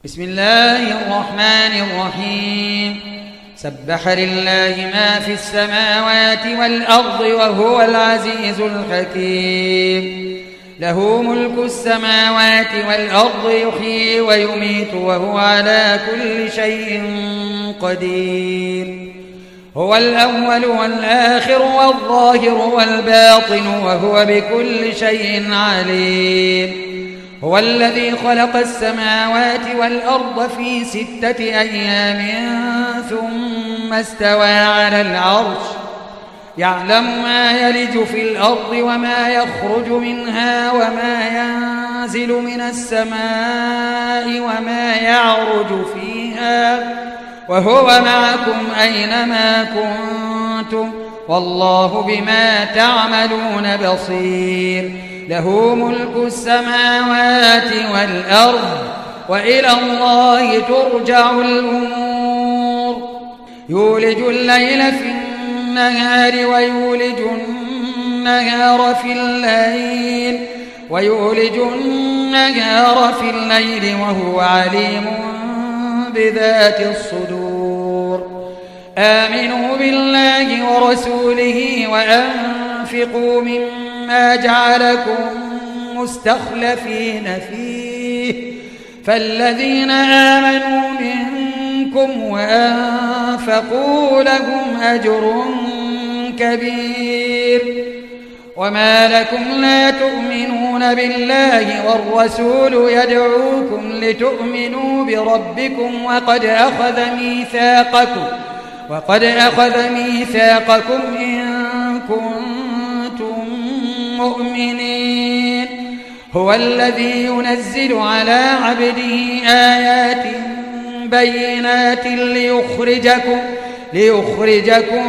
بسم الله الرحمن الرحيم سبح لله ما في السماوات والأرض وهو العزيز الحكيم له ملك السماوات والأرض يحيي ويميت وهو على كل شيء قدير هو الأول والآخر والظاهر والباطن وهو بكل شيء عليم هو الذي خلق السماوات والأرض في 6 أيام ثم استوى على العرش يعلم ما يلج في الأرض وما يخرج منها وما ينزل من السماء وما يعرج فيها وهو معكم أينما كنتم والله بما تعملون بصير له ملك السماوات والأرض وإلى الله ترجع الأمور يولج الليل في النهار ويولج النهار في الليل وهو عليم بذات الصدور آمنوا بالله ورسوله وأنفقوا مما جعلكم مستخلفين فيه فالذين آمنوا منكم وأنفقوا لهم أجر كبير وما لكم لا تؤمنون بالله والرسول يدعوكم لتؤمنوا بربكم وقد أخذ ميثاقكم إن كنتم مؤمنين هو الذي ينزل على عبده آيات بينات ليخرجكم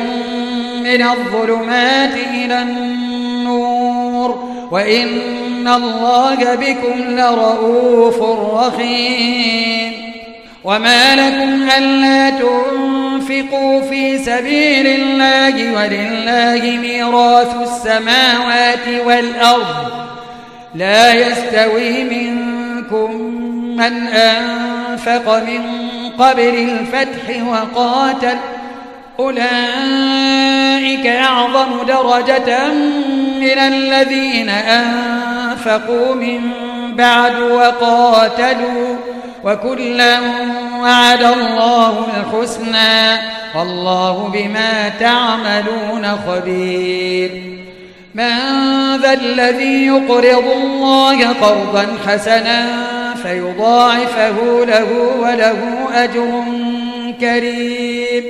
من الظلمات إلى النور وإن الله بكم لرؤوف رحيم وما لكم ألا تنفقوا في سبيل الله ولله ميراث السماوات والأرض لا يستوي منكم من أنفق من قبل الفتح وقاتل أولئك أعظم درجة من الذين أنفقوا من بعد وقاتلوا وكلا وعد الله الحسنى والله بما تعملون خبير من ذا الذي يقرض الله قرضا حسنا فيضاعفه له وله أجر كريم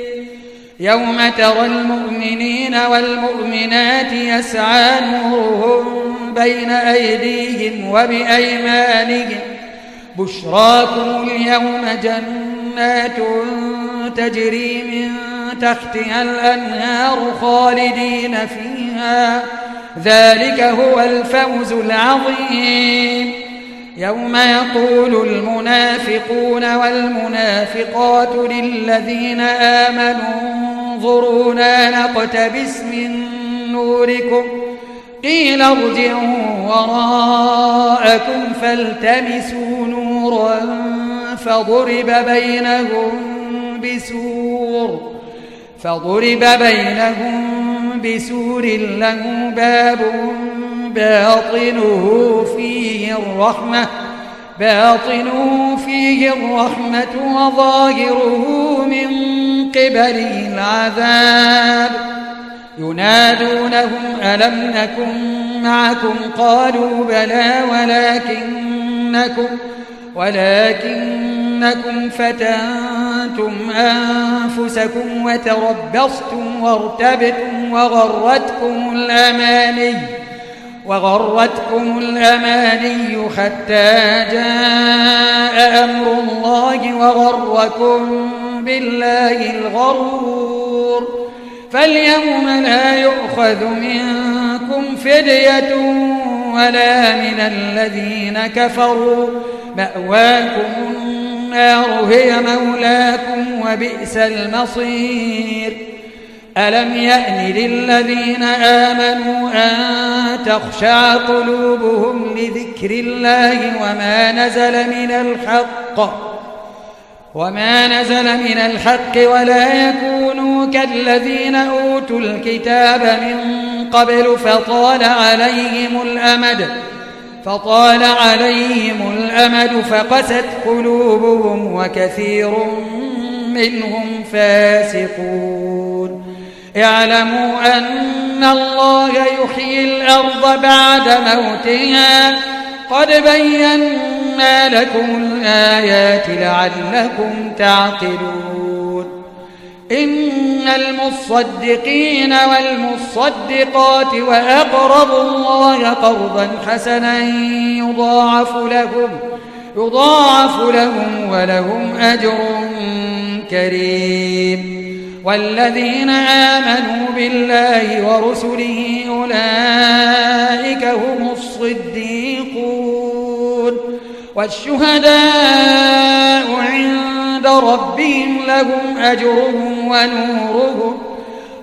يوم ترى المؤمنين والمؤمنات يسعى نورهم بين أيديهم وبأيمانهم بشراكم اليوم جنات تجري من تحتها الأنهار خالدين فيها ذلك هو الفوز العظيم يوم يقول المنافقون والمنافقات للذين آمنوا انظرونا نقتبس من نوركم قيل ارجعوا وراءكم فالتمسوا نورا فضرب بينهم بسور له باب باطنه فيه الرحمة وظاهره من قبله العذاب ينادونهم ألم نكن معكم قالوا بلى ولكنكم فتنتم أنفسكم وتربصتم وارتبتم وغرتكم الأماني حتى جاء أمر الله وغركم بالله الغرور فاليوم لا يؤخذ منكم فدية ولا من الذين كفروا مأواكم النار هي مولاكم وبئس المصير ألم يأن للذين آمنوا أن تخشع قلوبهم لذكر الله وما نزل من الحق وما نزل من الحق ولا يكونوا كالذين أوتوا الكتاب من قبل فطال عليهم الأمد فقست قلوبهم وكثير منهم فاسقون اعلموا أن الله يحيي الأرض بعد موتها قد بينا لكم الآيات لعلكم تعقلون إن المصدقين والمصدقات وأقرضوا الله قرضا حسنا يضاعف لهم ولهم أجر كريم والذين آمنوا بالله ورسله أولئك هم الصديقون والشهداء عند ربهم لهم أجرهم ونورهم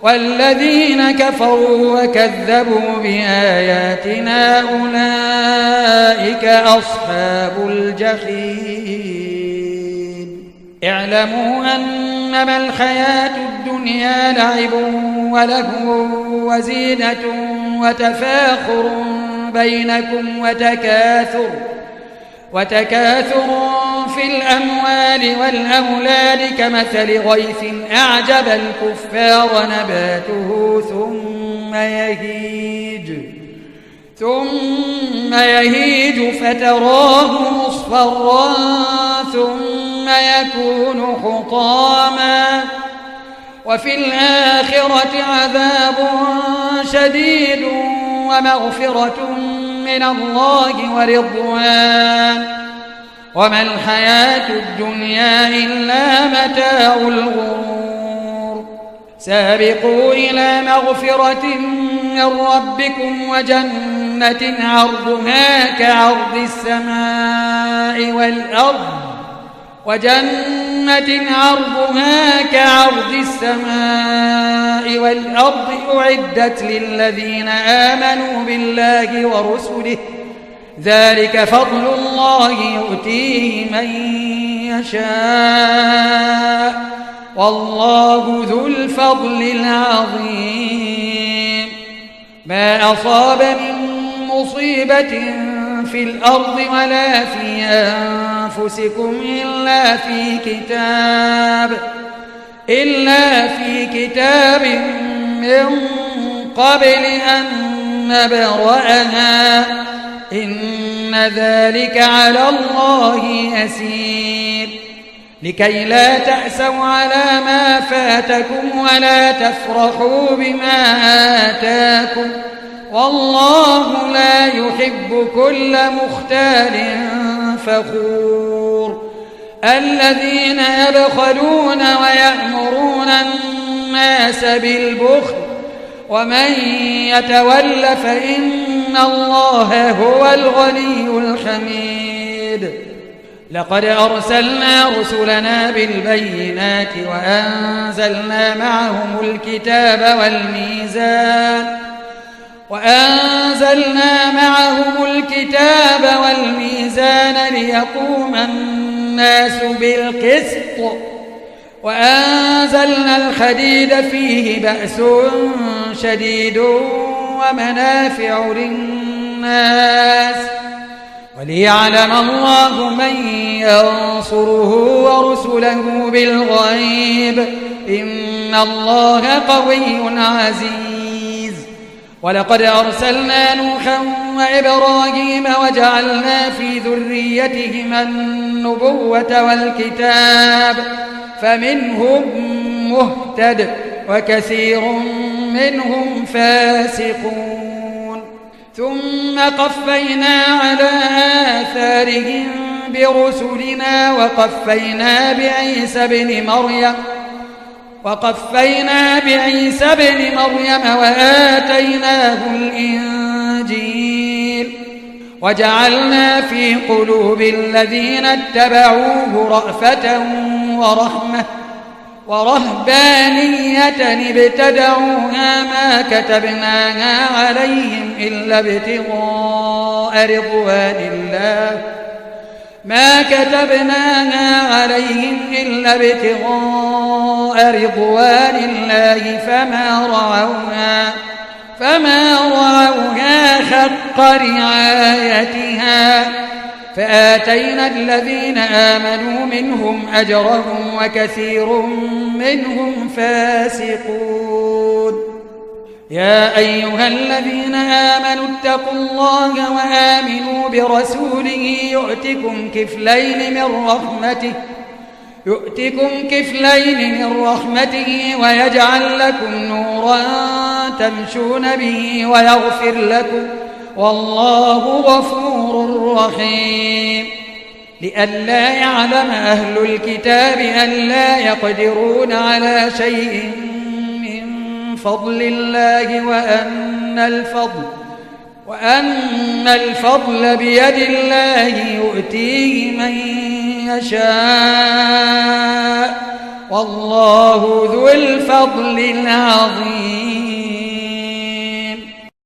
والذين كفروا وكذبوا بآياتنا أولئك أصحاب الجحيم اعلموا أنما الحياة الدنيا لعب ولهو وزينة وتفاخر بينكم وتكاثر في الأموال والأولاد كمثل غيث أعجب الكفار نباته ثم يهيج فتراه مصفرا ثم يكون حطاما وفي الآخرة عذاب شديد ومغفرة من الله ورضوان وما الحياة الدنيا إلا متاع الغرور سابقوا إلى مغفرة من ربكم وجنة عرضها كعرض السماء والأرض أعدت للذين آمنوا بالله ورسله ذلك فضل الله يؤتيه من يشاء والله ذو الفضل العظيم ما أصاب من مصيبة في الأرض ولا في أنفسكم إلا في كتاب من قبل أن نبرأها إن ذلك على الله يسير لكي لا تأسوا على ما فاتكم ولا تفرحوا بما آتاكم والله لا يحب كل مختال فخور الذين يبخلون ويأمرون الناس بالبخل ومن يتول فإن الله هو الغني الحميد لقد أرسلنا رسلنا بالبينات وأنزلنا معهم الكتاب والميزان ليقوم الناس بالقسط وأنزلنا الحديد فيه بأس شديد ومنافع للناس وليعلم الله من ينصره ورسله بالغيب إن الله قوي عزيز ولقد أرسلنا نوحا وإبراهيم وجعلنا في ذريتهما النبوة والكتاب فمنهم مهتد وكثير منهم فاسقون ثم قفينا على آثارهم برسلنا وقفينا بعيسى بن مريم وآتيناه الإنجيل وجعلنا في قلوب الذين اتبعوه رأفة ورهبانية ابتدعوها ما كتبناها عليهم إلا ابتغاء ما كتبناها عليهم إلا ابتغاء رضوان الله فما رعوها حق رعايتها فآتينا الذين آمنوا منهم أجرهم وكثير منهم فاسقون. يا أيها الذين آمنوا اتقوا الله وآمنوا برسوله يؤتكم كفلين من رحمته ويجعل لكم نورا تمشون به ويغفر لكم والله غفور رحيم. لئلا يعلم أهل الكتاب ألا يقدرون على شيء من فضل الله وأن الفضل بيد الله يؤتيه من يشاء والله ذو الفضل العظيم.